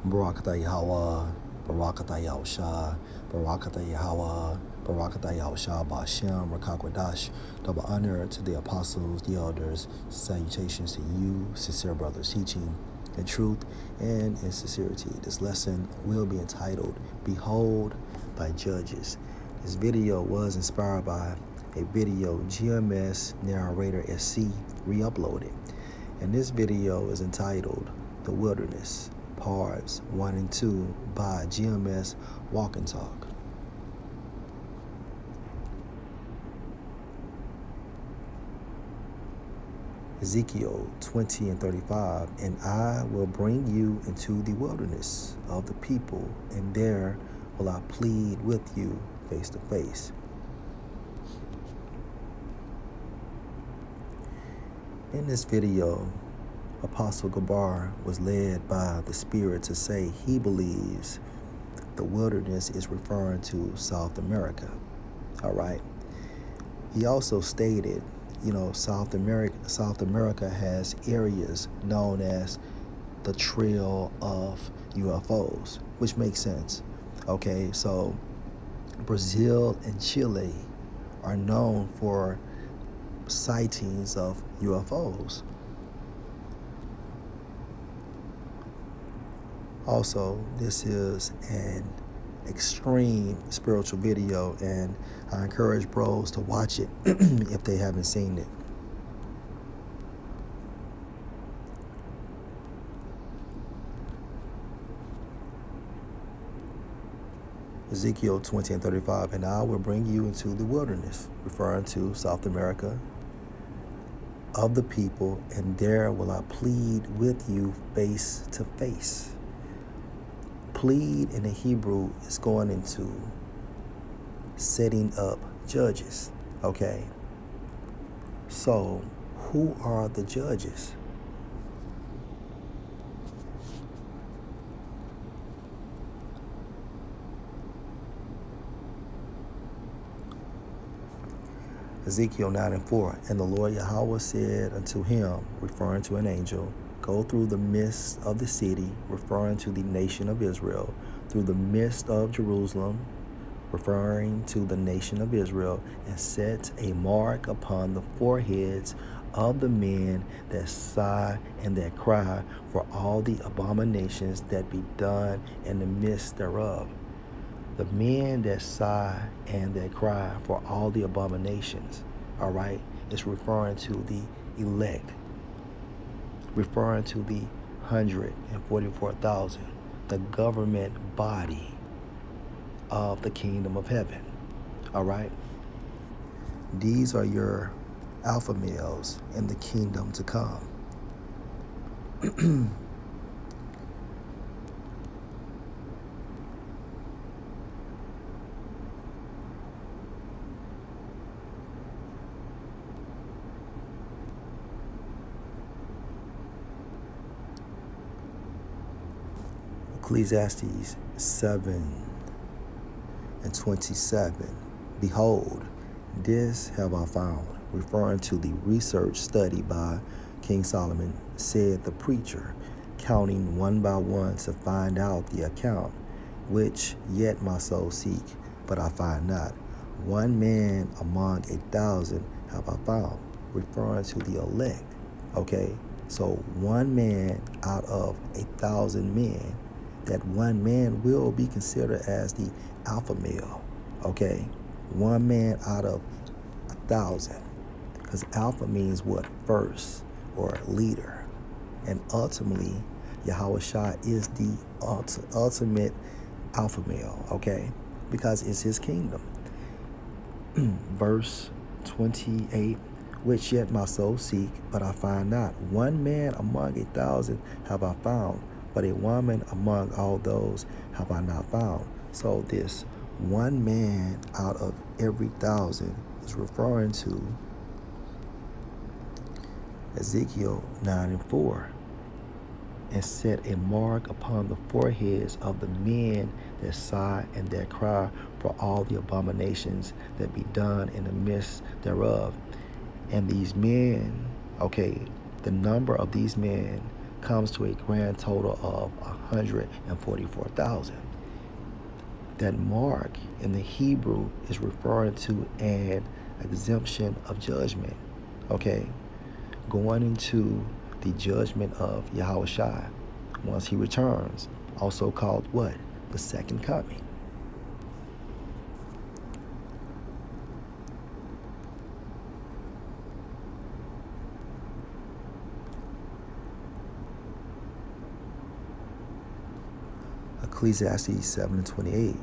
Barakatah Yahweh, Barakatah Yahushua, Barakatah Yahweh, Barakatah Yahushua Ba'ashem, Rakakwadash. Double honor to the apostles, the elders. Salutations to you, sincere brothers, teaching in truth and in sincerity. This lesson will be entitled, Behold Thy Judges. This video was inspired by a video GMS Narrator SC re-uploaded. And this video is entitled, The Wilderness, Parts 1 and 2 by GMS Walk and Talk. Ezekiel 20 and 35, and I will bring you into the wilderness of the people, and there will I plead with you face to face. In this video, Apostle Gabar was led by the Spirit to say he believes the wilderness is referring to South America. All right. He also stated, South America has areas known as the Trail of UFOs, which makes sense. Okay, so Brazil and Chile are known for sightings of UFOs. Also, this is an extreme spiritual video, and I encourage bros to watch it if they haven't seen it. Ezekiel 20 and 35, and I will bring you into the wilderness, referring to South America, of the people, and there will I plead with you face to face. Plead in the Hebrew is going into setting up judges, okay? So, who are the judges? Ezekiel 9 and 4, and the Lord Yahweh said unto him, referring to an angel, go through the midst of the city, referring to the nation of Israel, through the midst of Jerusalem, referring to the nation of Israel, and set a mark upon the foreheads of the men that sigh and that cry for all the abominations that be done in the midst thereof. The men that sigh and that cry for all the abominations, all right, is referring to the elect, referring to the 144,000, the government body of the kingdom of heaven. All right. These are your alpha males in the kingdom to come. Ecclesiastes 7 and 27. Behold, this have I found, referring to the research study by King Solomon, said the preacher, counting one by one to find out the account, which yet my soul seek, but I find not. One man among 1,000 have I found, referring to the elect. Okay, so one man out of 1,000 men, that one man will be considered as the alpha male, okay? One man out of 1,000, because alpha means what? First, or leader. And ultimately, Yahushua is the ultimate alpha male, okay? Because it's his kingdom. Verse 28, which yet my soul seek, but I find not. One man among 1,000 have I found, but a woman among all those have I not found. So this one man out of every 1,000 is referring to Ezekiel 9 and 4. And set a mark upon the foreheads of the men that sigh and that cry for all the abominations that be done in the midst thereof. And these men, okay, the number of these men comes to a grand total of 144,000. That mark in the Hebrew is referring to an exemption of judgment, okay? Going into the judgment of Yahushua once he returns, also called what? The second coming. Ecclesiastes 7:28,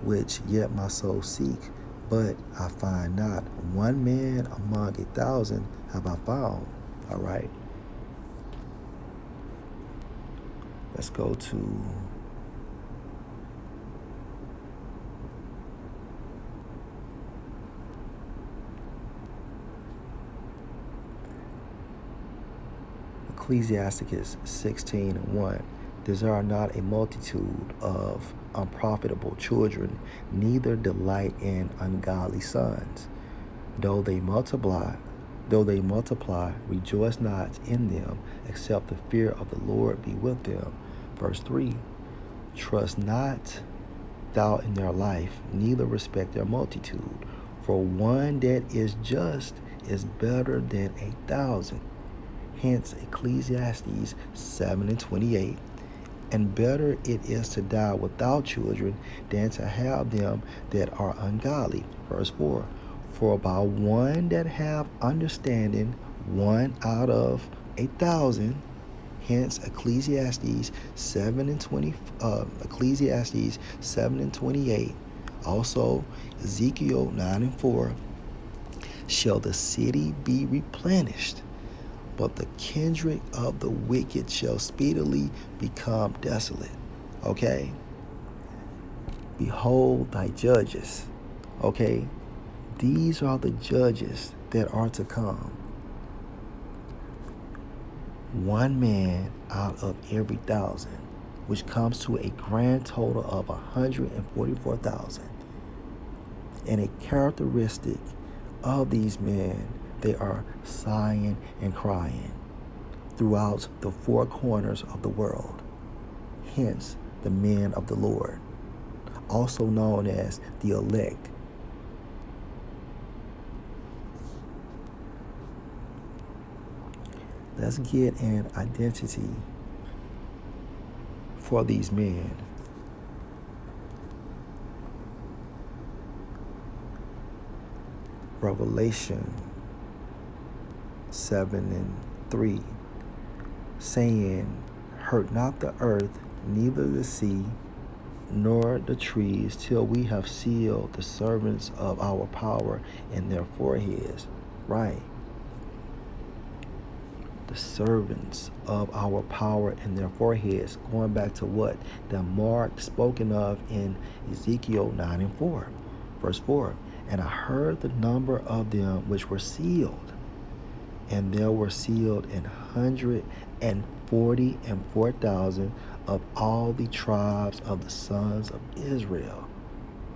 which yet my soul seek, but I find not. One man among 1,000 have I found. All right. Let's go to Ecclesiasticus 16:1. Desire not a multitude of unprofitable children, neither delight in ungodly sons. Though they multiply, rejoice not in them, except the fear of the Lord be with them. Verse 3. Trust not thou in their life, neither respect their multitude. For one that is just is better than 1,000. Hence Ecclesiastes 7:28. And better it is to die without children than to have them that are ungodly. Verse 4. For by one that have understanding, one out of 1,000. Hence Ecclesiastes 7:28. Also Ezekiel 9:4. Shall the city be replenished, but the kindred of the wicked shall speedily become desolate. Okay? Behold thy judges. Okay? These are the judges that are to come. One man out of every 1,000, which comes to a grand total of 144,000. And a characteristic of these men, they are sighing and crying throughout the four corners of the world. Hence, the men of the Lord, also known as the elect. Let's get an identity for these men. Revelation 7:3, saying, hurt not the earth, neither the sea, nor the trees, till we have sealed the servants of our power in their foreheads. Right. The servants of our power in their foreheads, going back to what? The mark spoken of in Ezekiel 9:4. Verse 4. And I heard the number of them which were sealed, and there were sealed 144,000 of all the tribes of the sons of Israel.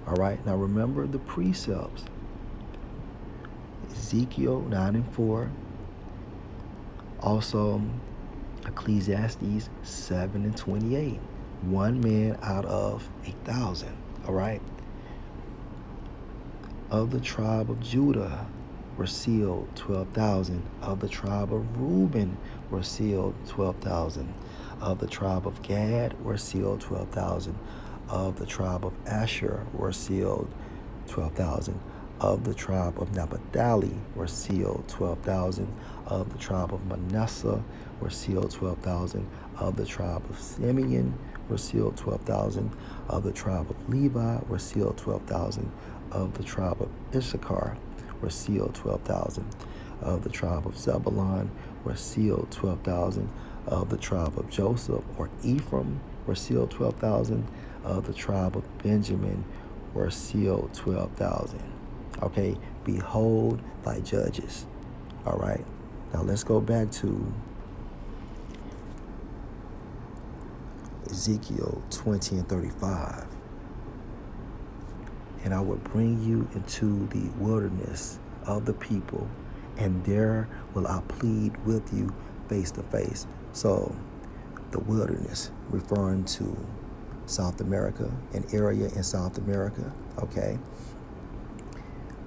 All right, now remember the precepts. Ezekiel 9:4. Also Ecclesiastes 7:28. One man out of 1,000. All right. Of the tribe of Judah were sealed 12,000. Of the tribe of Reuben were sealed 12,000. Of the tribe of Gad were sealed 12,000. Of the tribe of Asher were sealed 12,000. Of the tribe of Naphtali were sealed 12,000. Of the tribe of Manasseh were sealed 12,000. Of the tribe of Simeon were sealed 12,000. Of the tribe of Levi were sealed 12,000. Of the tribe of Issachar were sealed 12,000. Of the tribe of Zebulun were sealed 12,000. Of the tribe of Joseph or Ephraim were sealed 12,000. Of the tribe of Benjamin were sealed 12,000. Okay, behold thy judges. All right, now let's go back to Ezekiel 20:35. And I will bring you into the wilderness of the people, and there will I plead with you face to face. So the wilderness, referring to South America, an area in South America, okay?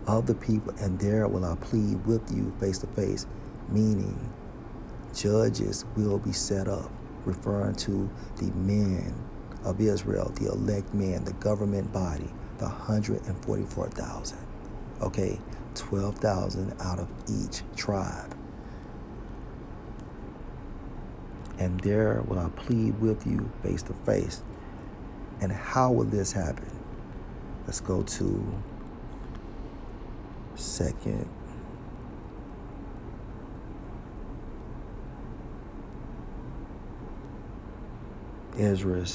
Of the people, and there will I plead with you face to face, meaning judges will be set up, referring to the men of Israel, the elect men, the government body, the 144,000, okay? 12,000 out of each tribe. And there will I plead with you face to face. And how will this happen? Let's go to 2nd Ezra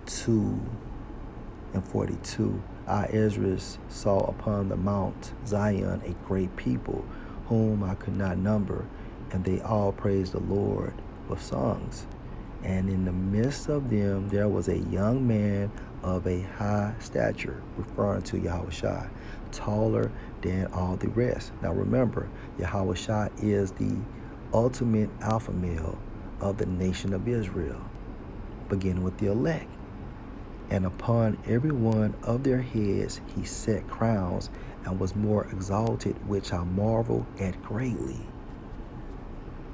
2:42. I, Ezra, saw upon the Mount Zion a great people, whom I could not number, and they all praised the Lord with songs. And in the midst of them there was a young man of a high stature, referring to Yahushua, taller than all the rest. Now remember, Yahushua is the ultimate alpha male of the nation of Israel, beginning with the elect. And upon every one of their heads he set crowns, and was more exalted, which I marvel at greatly.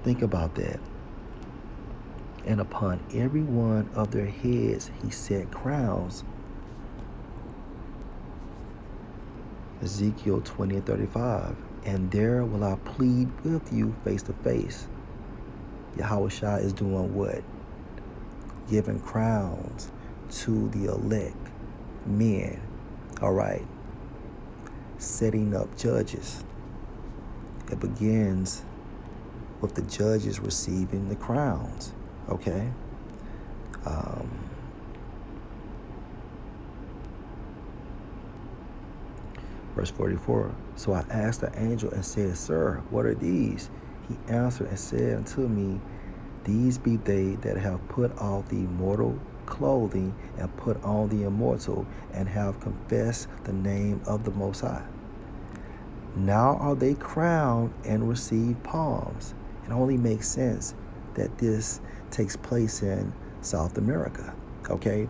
Think about that. And upon every one of their heads he set crowns. Ezekiel 20:35. And there will I plead with you face to face. Yahushua is doing what? Giving crowns to the elect men. All right. Setting up judges. It begins with the judges receiving the crowns. Okay. Verse 44. So I asked the angel and said, Sir, what are these? He answered and said unto me, These be they that have put off the mortal clothing and put on the immortal, and have confessed the name of the Most High. Now are they crowned and receive palms. It only makes sense that this takes place in South America. Okay.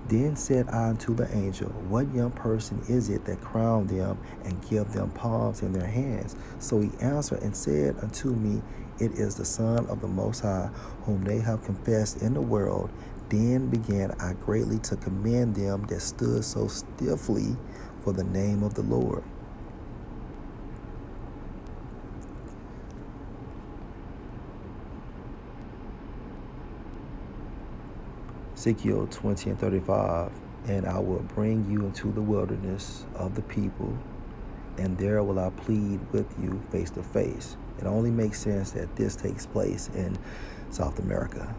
Then said I unto the angel, What young person is it that crowned them and give them palms in their hands? So he answered and said unto me, It is the Son of the Most High, whom they have confessed in the world. Then began I greatly to commend them that stood so stiffly for the name of the Lord. Ezekiel 20:35. And I will bring you into the wilderness of the people, and there will I plead with you face to face. It only makes sense that this takes place in South America.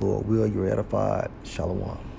Lord, will you're edified. Shalom.